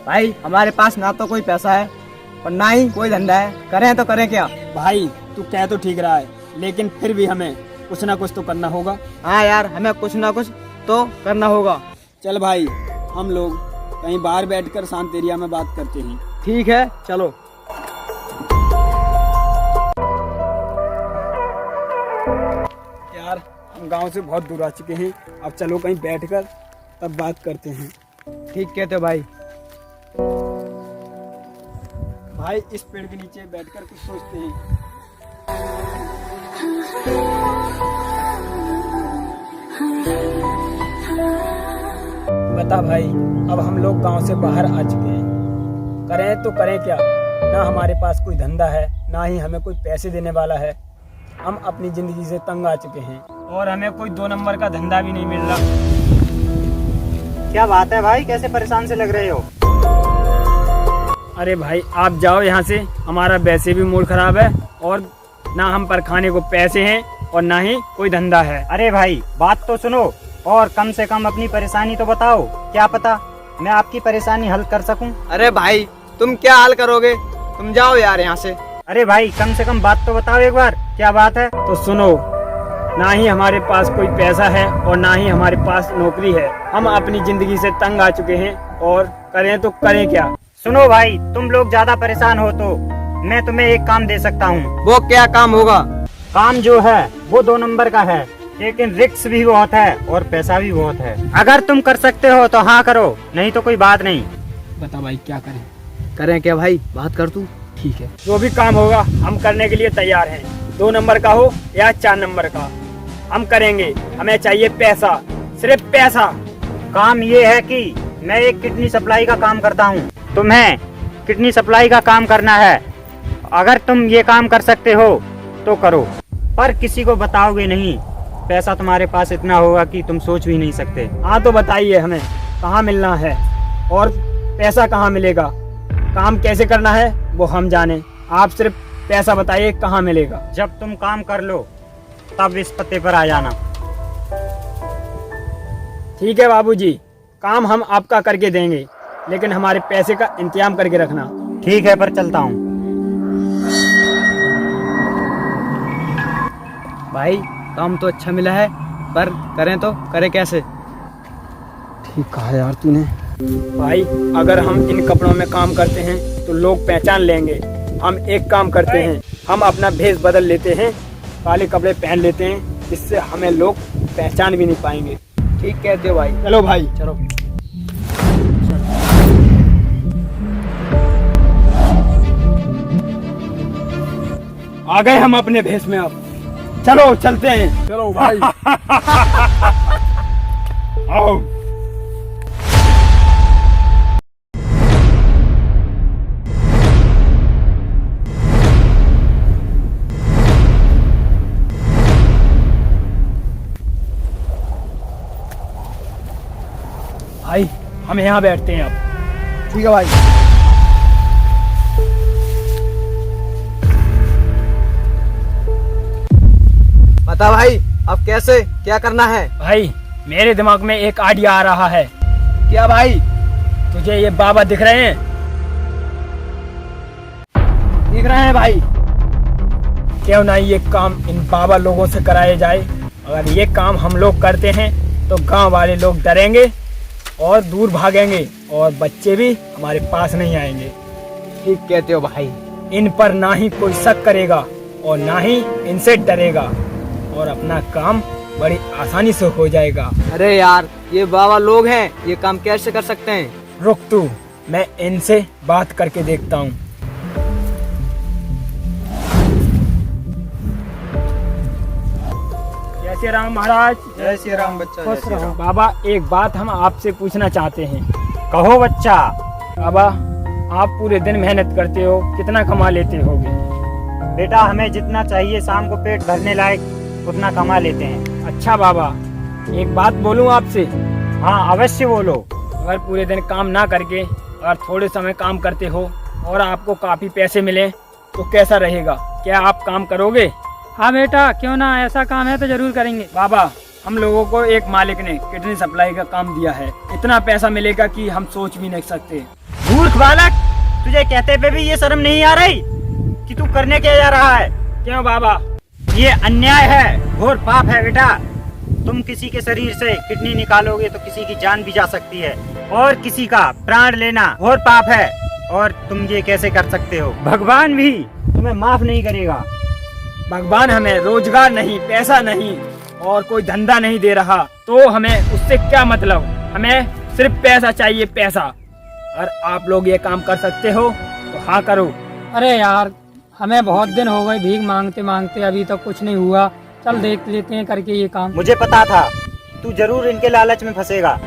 भाई हमारे पास ना तो कोई पैसा है और ना ही कोई धंधा है, करें तो करें क्या। भाई तू कह तो ठीक रहा है, लेकिन फिर भी हमें कुछ ना कुछ तो करना होगा। हाँ यार, हमें कुछ ना कुछ तो करना होगा। चल भाई, हम लोग कहीं बाहर बैठकर शांत एरिया में बात करते हैं। ठीक है, चलो। यार हम गांव से बहुत दूर आ चुके हैं, अब चलो कहीं बैठकर तब बात करते हैं। ठीक कहते हो भाई। भाई इस पेड़ के नीचे बैठकर कुछ सोचते हैं। बता भाई, अब हम लोग गांव से बाहर आ चुके हैं, करें तो करें क्या। ना हमारे पास कोई धंधा है, ना ही हमें कोई पैसे देने वाला है। हम अपनी जिंदगी से तंग आ चुके हैं और हमें कोई 2 नंबर का धंधा भी नहीं मिल रहा। क्या बात है भाई, कैसे परेशान से लग रहे हो? अरे भाई आप जाओ यहाँ से, हमारा वैसे भी मूड खराब है और ना हम पर खाने को पैसे हैं और ना ही कोई धंधा है। अरे भाई बात तो सुनो और कम से कम अपनी परेशानी तो बताओ, क्या पता मैं आपकी परेशानी हल कर सकूं। अरे भाई तुम क्या हाल करोगे, तुम जाओ यार यहाँ से। अरे भाई कम से कम बात तो बताओ एक बार, क्या बात है? तो सुनो, ना ही हमारे पास कोई पैसा है और ना ही हमारे पास नौकरी है। हम अपनी जिंदगी से तंग आ चुके हैं और करें तो करें क्या। सुनो भाई, तुम लोग ज्यादा परेशान हो तो मैं तुम्हें एक काम दे सकता हूँ। वो क्या काम होगा? काम जो है वो 2 नंबर का है, लेकिन रिस्क भी बहुत है और पैसा भी बहुत है। अगर तुम कर सकते हो तो हाँ करो, नहीं तो कोई बात नहीं। बता भाई क्या करें। करें क्या भाई, बात कर तू। ठीक है, जो भी काम होगा हम करने के लिए तैयार हैं। 2 नंबर का हो या 4 नंबर का, हम करेंगे। हमें चाहिए पैसा, सिर्फ पैसा। काम ये है कि मैं एक किडनी सप्लाई का काम करता हूँ, तुम्हें किडनी सप्लाई का काम करना है। अगर तुम ये काम कर सकते हो तो करो, पर किसी को बताओगे नहीं। पैसा तुम्हारे पास इतना होगा कि तुम सोच भी नहीं सकते। हाँ तो बताइए हमें कहाँ मिलना है और पैसा कहाँ मिलेगा, काम कैसे करना है वो हम जाने। आप सिर्फ पैसा बताइए कहाँ मिलेगा। जब तुम काम कर लो तब इस पते पर आ जाना। ठीक है बाबूजी, काम हम आपका करके देंगे, लेकिन हमारे पैसे का इंतजाम करके रखना। ठीक है, पर चलता हूँ। भाई काम तो अच्छा मिला है, पर करें तो करें कैसे। ठीक कहा यार तूने। भाई अगर हम इन कपड़ों में काम करते हैं तो लोग पहचान लेंगे। हम एक काम करते हैं, हम अपना भेष बदल लेते हैं, काले कपड़े पहन लेते हैं, जिससे हमें लोग पहचान भी नहीं पाएंगे। ठीक कहते हो भाई। चलो भाई चलो। आ गए हम अपने भेष में, अब चलो चलते हैं। चलो भाई। आओ। भाई हम यहाँ बैठते हैं अब। ठीक है भाई। बता भाई, अब कैसे क्या करना है। भाई मेरे दिमाग में एक आइडिया आ रहा है। क्या भाई? तुझे ये बाबा दिख रहे हैं? दिख रहे हैं भाई। क्यों ना ये काम इन बाबा लोगों से कराया जाए। अगर ये काम हम लोग करते हैं तो गांव वाले लोग डरेंगे और दूर भागेंगे और बच्चे भी हमारे पास नहीं आएंगे। ठीक कहते हो भाई। इन पर ना ही कोई शक करेगा और ना ही इनसे डरेगा और अपना काम बड़ी आसानी से हो जाएगा। अरे यार, ये बाबा लोग हैं, ये काम कैसे कर सकते हैं। रुक तू, मैं इनसे बात करके देखता हूँ। जय श्री राम महाराज। जय श्री राम बच्चा। खुश रहो। बाबा एक बात हम आपसे पूछना चाहते हैं। कहो बच्चा। बाबा आप पूरे दिन मेहनत करते हो, कितना कमा लेते होगे। बेटा हमें जितना चाहिए शाम को पेट भरने लायक उतना कमा लेते हैं। अच्छा बाबा, एक बात बोलूं आपसे। हाँ अवश्य बोलो। अगर पूरे दिन काम ना करके अगर थोड़े समय काम करते हो और आपको काफी पैसे मिले तो कैसा रहेगा, क्या आप काम करोगे। हाँ बेटा, क्यों ना, ऐसा काम है तो जरूर करेंगे। बाबा हम लोगों को एक मालिक ने किडनी सप्लाई का काम दिया है, इतना पैसा मिलेगा कि हम सोच भी नहीं सकते। मूर्ख बालक, तुझे कहते पे भी ये शर्म नहीं आ रही कि तू करने क्या जा रहा है? क्यों बाबा? ये अन्याय है, घोर पाप है बेटा। तुम किसी के शरीर से किडनी निकालोगे तो किसी की जान भी जा सकती है, और किसी का प्राण लेना घोर पाप है। और तुम ये कैसे कर सकते हो? भगवान भी तुम्हें माफ नहीं करेगा। भगवान हमें रोजगार नहीं, पैसा नहीं और कोई धंधा नहीं दे रहा, तो हमें उससे क्या मतलब? हमें सिर्फ पैसा चाहिए, पैसा। और आप लोग ये काम कर सकते हो तो हाँ करो। अरे यार, हमें बहुत दिन हो गए भीख मांगते मांगते, अभी तक कुछ नहीं हुआ। चल देख लेते हैं करके ये काम। मुझे पता था तू जरूर इनके लालच में फंसेगा।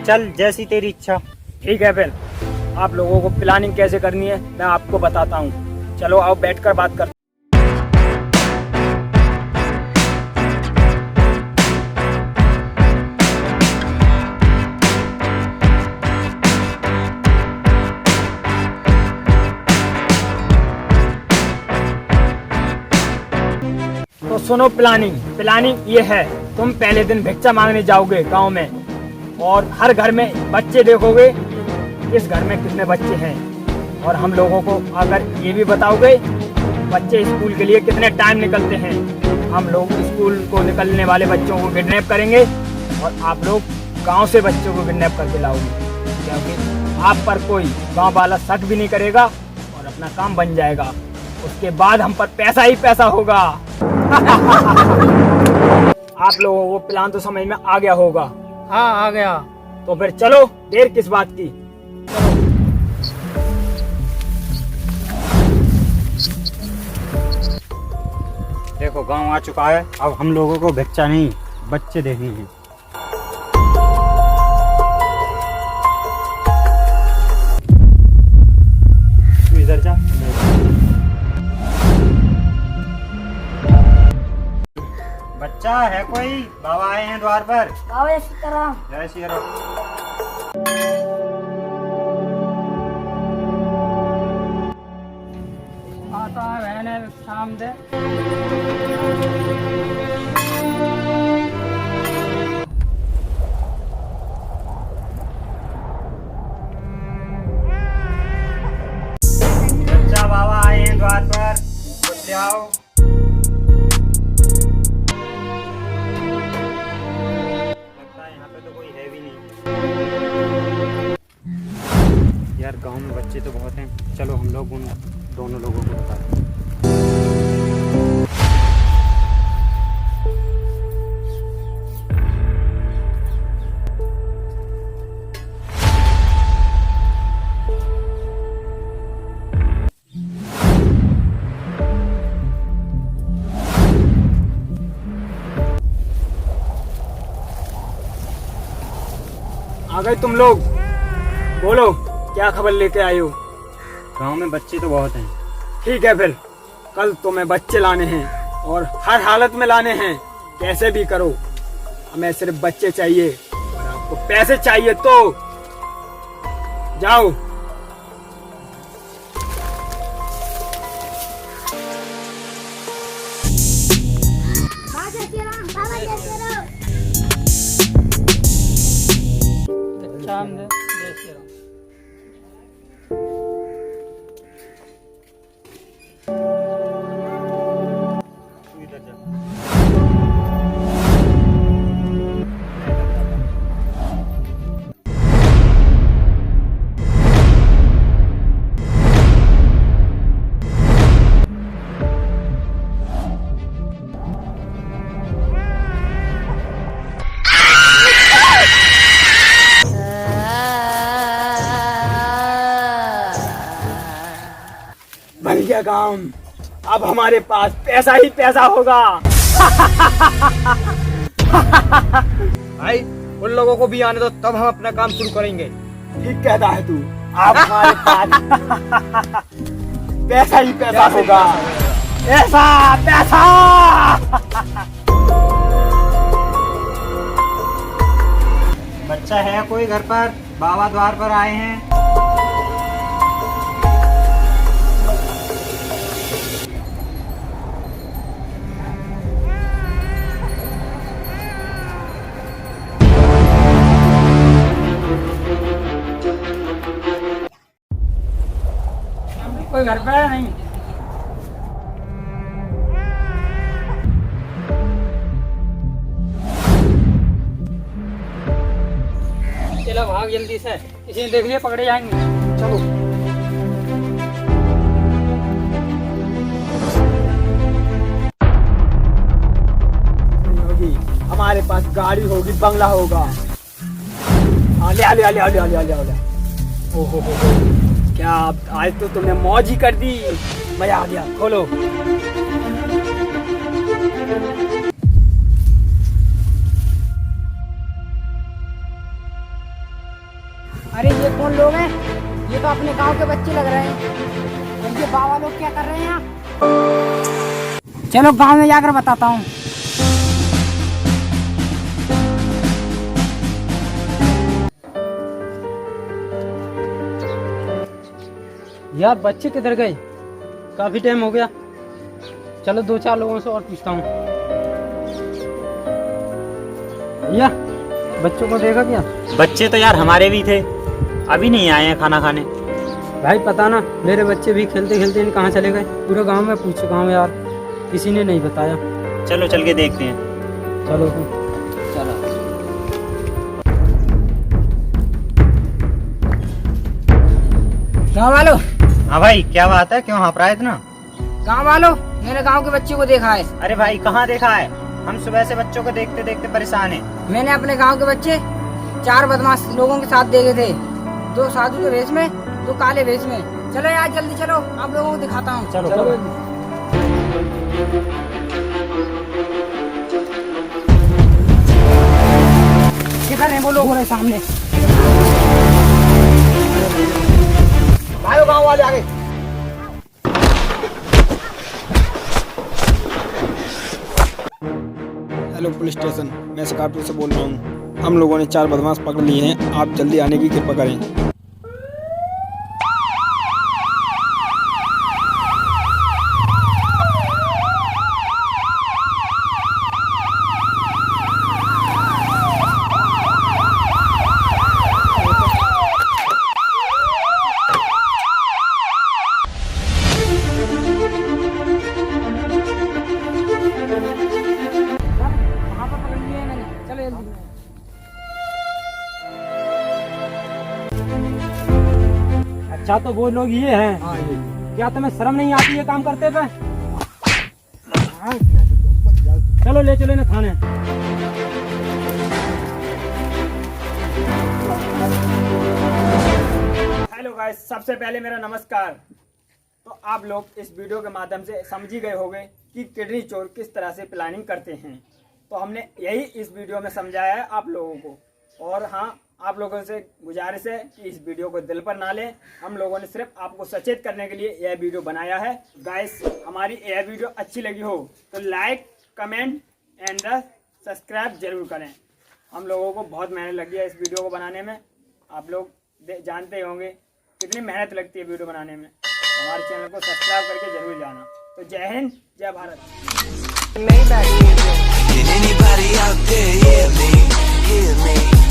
चल, जैसी तेरी इच्छा। ठीक है, फिर आप लोगों को प्लानिंग कैसे करनी है मैं आपको बताता हूँ। चलो आओ बैठकर बात करते। तो सुनो, प्लानिंग ये है। तुम पहले दिन भिक्षा मांगने जाओगे गांव में, और हर घर में बच्चे देखोगे, इस घर में कितने बच्चे हैं, और हम लोगों को अगर ये भी बताओगे बच्चे स्कूल के लिए कितने टाइम निकलते हैं। हम लोग स्कूल को निकलने वाले बच्चों को किडनैप करेंगे, और आप लोग गांव से बच्चों को किडनैप करके लाओगे, क्योंकि आप पर कोई गांव वाला शक भी नहीं करेगा और अपना काम बन जाएगा। उसके बाद हम पर पैसा ही पैसा होगा। आप लोगों को प्लान तो समझ में आ गया होगा। हाँ, आ गया। तो फिर चलो, देर किस बात की। देखो, गांव आ चुका है। अब हम लोगों को भिक्षा नहीं, बच्चे देखने हैं। तू इधर जा। बच्चा है कोई? बाबा आए हैं द्वार पर। बाबा सीताराम। जय श्री राम। आता है बहने शाम दे। बच्चा, बाबा आए हैं द्वार पर, कुछ ले आओ। यार, गांव में बच्चे तो बहुत हैं। चलो हम लोग उन दोनों लोगों को बताते हैं। आ गए तुम लोग? बोलो, क्या खबर लेके आए हो? गांव में बच्चे तो बहुत हैं। ठीक है, फिर कल तुम्हें बच्चे लाने हैं, और हर हालत में लाने हैं, कैसे भी करो। हमें सिर्फ बच्चे चाहिए, और आपको पैसे चाहिए तो जाओ। बाबा जय श्री राम, बाबा जय श्री राम। शाम दे। जय श्री राम। तू इधर जा। बन गया काम। अब हमारे पास पैसा ही पैसा होगा। भाई, उन लोगों को भी आने दो, तब हम अपना काम शुरू करेंगे। ठीक कहता है तू। अब हमारे पास पैसा ही पैसा होगा। पैसा पैसा। बच्चा है कोई घर पर? बाबा द्वार पर आए हैं। कोई घर पे है नहीं? चलो भाग जल्दी से, किसी ने देख लिया पकड़े जाएंगे। चलो। होगी हमारे पास गाड़ी होगी, बंगला होगा। आले आले आले आले आले आले आले। ओहो हो, क्या आज तो तुमने मौज ही कर दी, मजा आ गया। खोलो। अरे ये कौन लोग हैं? ये तो अपने गांव के बच्चे लग रहे हैं। और ये बाबा लोग क्या कर रहे हैं यहाँ? चलो गांव में जाकर बताता हूँ। यार बच्चे किधर गए? काफी टाइम हो गया। चलो 2-4 लोगों से और पूछता हूँ। भैया बच्चों को देखा क्या? बच्चे तो यार हमारे भी थे, अभी नहीं आए हैं खाना खाने। भाई पता ना, मेरे बच्चे भी खेलते खेलते कहाँ चले गए। पूरे गांव में पूछ चुका हूँ यार, किसी ने नहीं बताया। चलो चल के देखते हैं। चलो चलो। गाँव वालों, हाँ भाई क्या बात है, क्यों हाँप रहा है इतना? गाँव वालों, मैंने गांव के बच्चे को देखा है। अरे भाई कहाँ देखा है? हम सुबह से बच्चों को देखते देखते परेशान हैं। मैंने अपने गांव के बच्चे 4 बदमाश लोगों के साथ देखे थे। 2 साधु के वेश में, 2 काले वेश में। चलो यार जल्दी चलो, आप लोगों को दिखाता हूँ। चलो किधर है वो लोग? वो रहे सामने। भाइयों गाँव वाले आगे। हेलो पुलिस स्टेशन, मैं शिकारपुर से बोल रहा हूँ। हम लोगों ने 4 बदमाश पकड़ लिए हैं, आप जल्दी आने की कृपा करें। वहाँ पर पकड़ लिए मैंने। चलो जल्दी। अच्छा तो वो लोग ये हैं। क्या तुम्हें शर्म नहीं आती है काम करते पे? चलो ले चलो ना थाने। हेलो गाइस, सबसे पहले मेरा नमस्कार। तो आप लोग इस वीडियो के माध्यम से समझ ही गए होंगे कि किडनी चोर किस तरह से प्लानिंग करते हैं। तो हमने यही इस वीडियो में समझाया है आप लोगों को। और हाँ, आप लोगों से गुजारिश है कि इस वीडियो को दिल पर ना लें। हम लोगों ने सिर्फ आपको सचेत करने के लिए यह वीडियो बनाया है। गाइस, हमारी यह वीडियो अच्छी लगी हो तो लाइक, कमेंट एंड सब्सक्राइब जरूर करें। हम लोगों को बहुत मेहनत लगी है इस वीडियो को बनाने में। आप लोग जानते होंगे कितनी मेहनत लगती है वीडियो बनाने में। हमारे चैनल को सब्सक्राइब करके जरूर जाना। तो जय हिंद, जय Bharat. Can anybody out there hear me? Hear me?